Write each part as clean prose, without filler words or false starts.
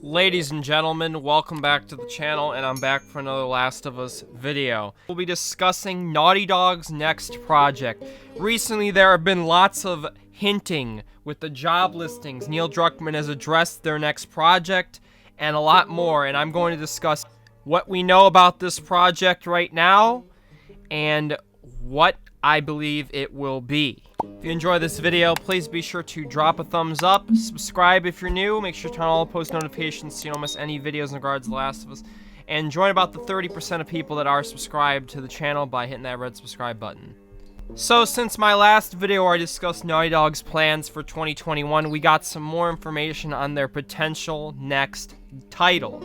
Ladies and gentlemen, welcome back to the channel, and I'm back for another Last of Us video. We'll be discussing Naughty Dog's next project. Recently, there have been lots of hinting with the job listings. Neil Druckman has addressed their next project, and a lot more, and I'm going to discuss what we know about this project right now, and what I believe it will be. If you enjoy this video, please be sure to drop a thumbs up, subscribe if you're new, make sure to turn on all post notifications so you don't miss any videos in regards to The Last of Us, and join about the 30% of people that are subscribed to the channel by hitting that red subscribe button. So, since my last video where I discussed Naughty Dog's plans for 2021, we got some more information on their potential next title.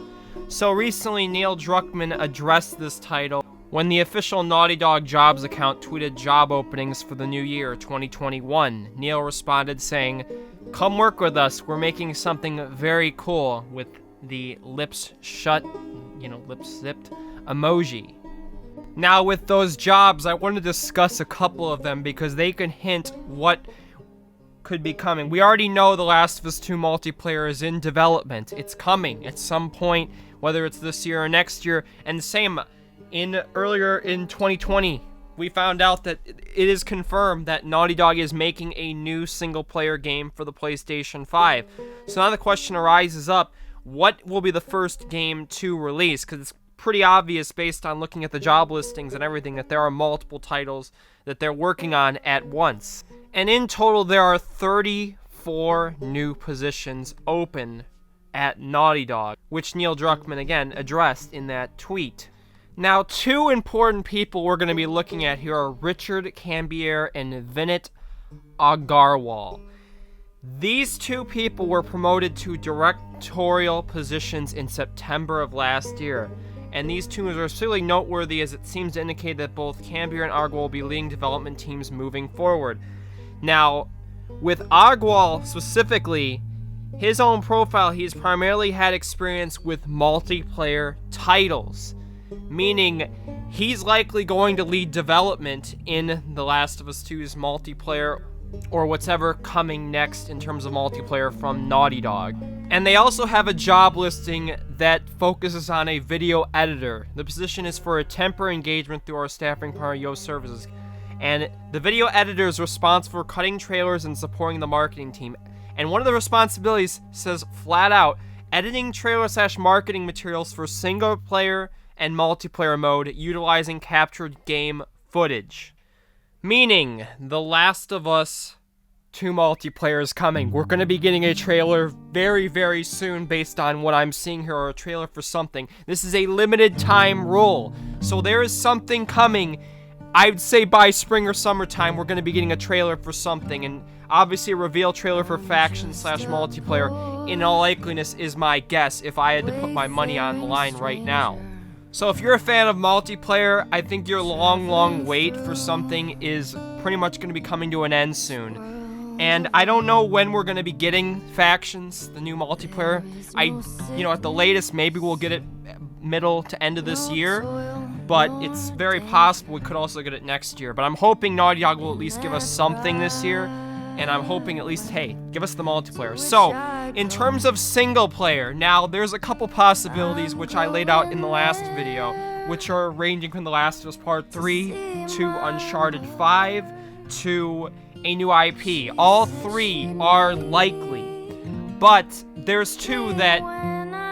So recently, Neil Druckman addressed this title when the official Naughty Dog Jobs account tweeted job openings for the new year, 2021. Neil responded saying, "Come work with us, we're making something very cool," with the lips shut, lips zipped emoji. Now with those jobs, I want to discuss a couple of them because they can hint what could be coming. We already know The Last of Us 2 multiplayer is in development. It's coming at some point, whether it's this year or next year, and the same earlier in 2020, we found out that it is confirmed that Naughty Dog is making a new single-player game for the PlayStation 5. So now the question arises up, what will be the first game to release? Because it's pretty obvious based on looking at the job listings and everything that there are multiple titles that they're working on at once. And in total, there are 34 new positions open at Naughty Dog, which Neil Druckman, again, addressed in that tweet. Now, two important people we're going to be looking at here are Richard Cambier and Vinit Agarwal. These two people were promoted to directorial positions in September of last year, and these two are certainly noteworthy as it seems to indicate that both Cambier and Agarwal will be leading development teams moving forward. Now, with Agarwal specifically, his own profile, he's primarily had experience with multiplayer titles, meaning he's likely going to lead development in The Last of Us 2's multiplayer or whatever coming next in terms of multiplayer from Naughty Dog. And they also have a job listing that focuses on a video editor. The position is for a temporary engagement through our staffing partner, Yo Services. And the video editor is responsible for cutting trailers and supporting the marketing team. And one of the responsibilities says flat out, editing trailer/marketing materials for single player and multiplayer mode utilizing captured game footage. Meaning, The Last of Us 2 multiplayer is coming. We're going to be getting a trailer very, very soon based on what I'm seeing here, or a trailer for something. This is a limited time rule. So there is something coming. I'd say by spring or summertime, we're going to be getting a trailer for something. And obviously a reveal trailer for faction/multiplayer, in all likeliness, is my guess if I had to put my money on the line right now. So if you're a fan of multiplayer, I think your long wait for something is pretty much going to be coming to an end soon. And I don't know when we're going to be getting Factions, the new multiplayer. At the latest, maybe we'll get it middle to end of this year. But it's very possible we could also get it next year. But I'm hoping Naughty Dog will at least give us something this year. And I'm hoping at least, hey, give us the multiplayer. So, in terms of single player, now there's a couple possibilities which I laid out in the last video, which are ranging from The Last of Us Part 3 to Uncharted 5 to a new IP. All three are likely, but there's two that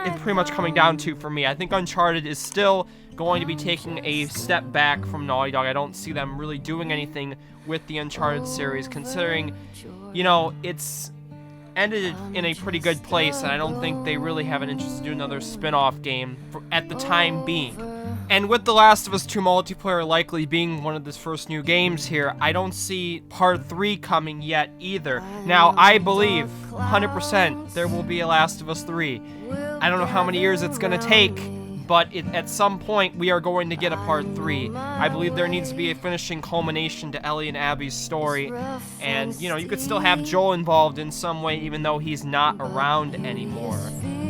it's pretty much coming down to for me. I think Uncharted is still going to be taking a step back from Naughty Dog. I don't see them really doing anything with the Uncharted series, considering, it's ended in a pretty good place, and I don't think they really have an interest to do another spin-off game at the time being. And with The Last of Us 2 multiplayer likely being one of the first new games here, I don't see Part 3 coming yet either. Now, I believe 100% there will be a Last of Us 3. I don't know how many years it's going to take, but at some point we are going to get a Part 3. I believe there needs to be a finishing culmination to Ellie and Abby's story, and, you could still have Joel involved in some way even though he's not around anymore.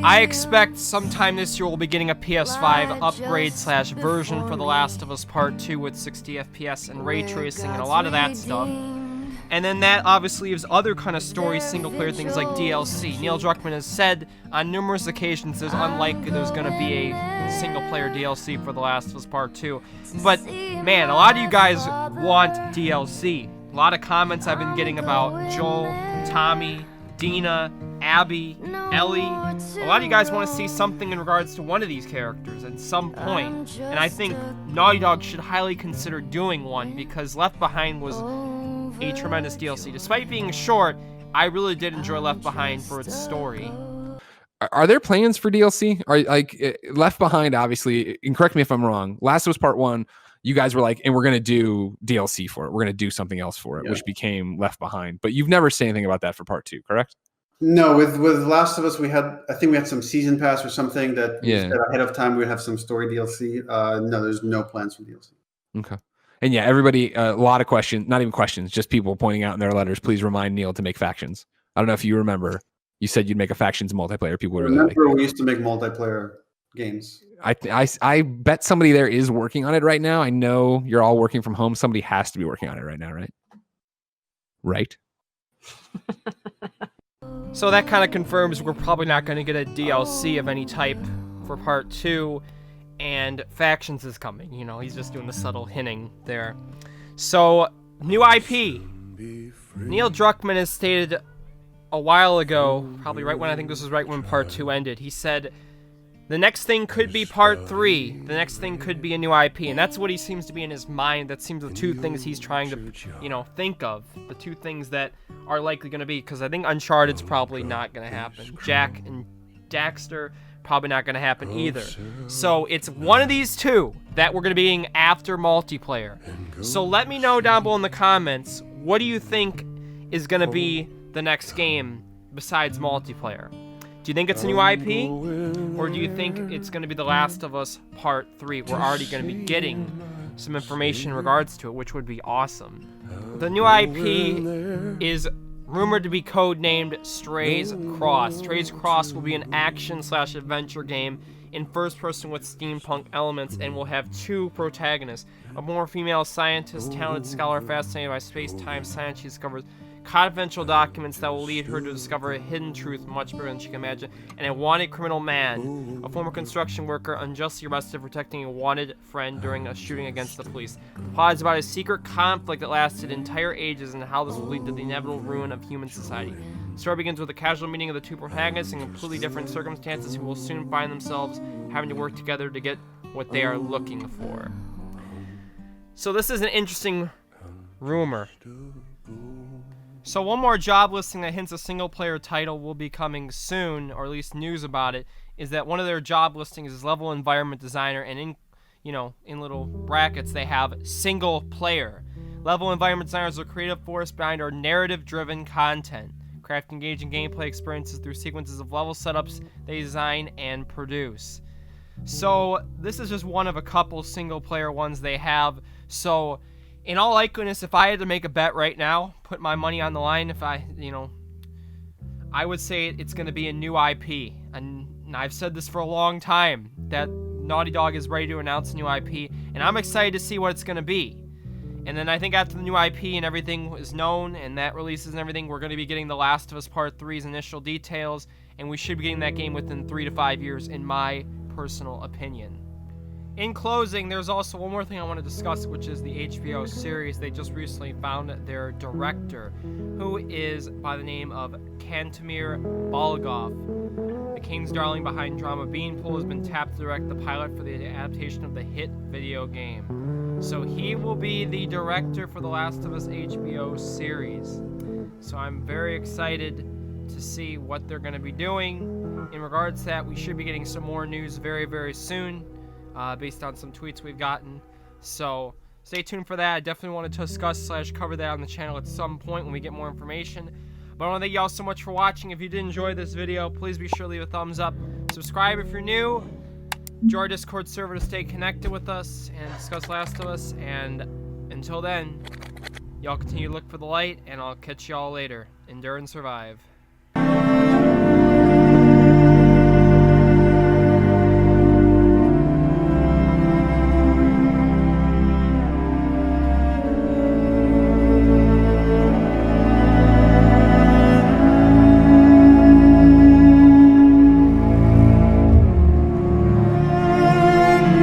I expect sometime this year we'll be getting a PS5 upgrade/version for The Last of Us Part 2 with 60 FPS and ray tracing and a lot of that stuff. And then that obviously leaves other kind of story single-player things like DLC. Neil Druckman has said on numerous occasions there's unlikely there's going to be a single-player DLC for The Last of Us Part 2. But, man, a lot of you guys want DLC. A lot of comments I've been getting about Joel, Tommy, Dina, Abby, Ellie. A lot of you guys want to see something in regards to one of these characters at some point. And I think Naughty Dog should highly consider doing one because Left Behind was a tremendous DLC. Despite being short, I really did enjoy Left Behind for its story. Are there plans for DLC? Are like Left Behind, obviously, and correct me if I'm wrong, Last of Us Part 1, you guys were like, and we're going to do DLC for it. We're going to do something else for it, which became Left Behind. But you've never said anything about that for Part 2, correct? No, with Last of Us, I think we had some season pass or something that we said ahead of time we'd have some story DLC. No, there's no plans for DLC. Okay. And yeah, everybody, a lot of questions, not even questions, just people pointing out in their letters, please remind Neil to make factions. I don't know if you remember, you said you'd make a factions multiplayer. People would really like that. We used to make multiplayer games. I bet somebody there is working on it right now. I know you're all working from home. Somebody has to be working on it right now, right? Right? So that kind of confirms we're probably not going to get a DLC of any type for Part 2. And Factions is coming, you know, he's just doing the subtle hinting there. So, new IP. Neil Druckman has stated a while ago, probably right when I think this was right when Part 2 ended, he said, the next thing could be Part 3, the next thing could be a new IP, and that's what he seems to be in his mind. That seems the two things he's trying to, you know, think of, the two things that are likely going to be, because I think Uncharted's probably not going to happen. Jack and Daxter, probably not going to happen either. So it's one of these two that we're going to be being after multiplayer. So let me know down below in the comments, what do you think is going to be the next game besides multiplayer? Do you think it's a new IP? Or do you think it's going to be The Last of Us Part 3? We're already going to be getting some information in regards to it, which would be awesome. The new IP is rumored to be codenamed Stray's Cross. Stray's Cross will be an action/adventure game in first person with steampunk elements and will have two protagonists. A more female scientist, talented scholar fascinated by space-time science, she discovers confidential documents that will lead her to discover a hidden truth much bigger than she can imagine, and a wanted criminal man, a former construction worker unjustly arrested for protecting a wanted friend during a shooting against the police. The plot is about a secret conflict that lasted entire ages and how this will lead to the inevitable ruin of human society. The story begins with a casual meeting of the two protagonists in completely different circumstances who will soon find themselves having to work together to get what they are looking for. So this is an interesting rumor. So one more job listing that hints a single-player title will be coming soon, or at least news about it, is that one of their job listings is level environment designer, and in little brackets they have single player. Level environment designers are the creative force behind our narrative-driven content, craft engaging gameplay experiences through sequences of level setups they design and produce. So this is just one of a couple single-player ones they have. So in all likeliness, if I had to make a bet right now, put my money on the line, I would say it's going to be a new IP. And I've said this for a long time, that Naughty Dog is ready to announce a new IP, and I'm excited to see what it's going to be. And then I think after the new IP and everything is known, and that releases and everything, we're going to be getting The Last of Us Part 3's initial details, and we should be getting that game within 3 to 5 years, in my personal opinion. In closing, there's also one more thing I want to discuss, which is the HBO series. They just recently found their director, who is by the name of Kantemir Balagov. The King's Darling behind drama Beanpole has been tapped to direct the pilot for the adaptation of the hit video game. So he will be the director for the Last of Us HBO series. So I'm very excited to see what they're going to be doing. In regards to that, we should be getting some more news very, very soon. Based on some tweets we've gotten. So stay tuned for that. I definitely want to discuss/cover that on the channel at some point when we get more information. But I want to thank you all so much for watching. If you did enjoy this video, please be sure to leave a thumbs up. Subscribe if you're new. Join our Discord server to stay connected with us and discuss Last of Us. And until then, y'all continue to look for the light, and I'll catch y'all later. Endure and survive.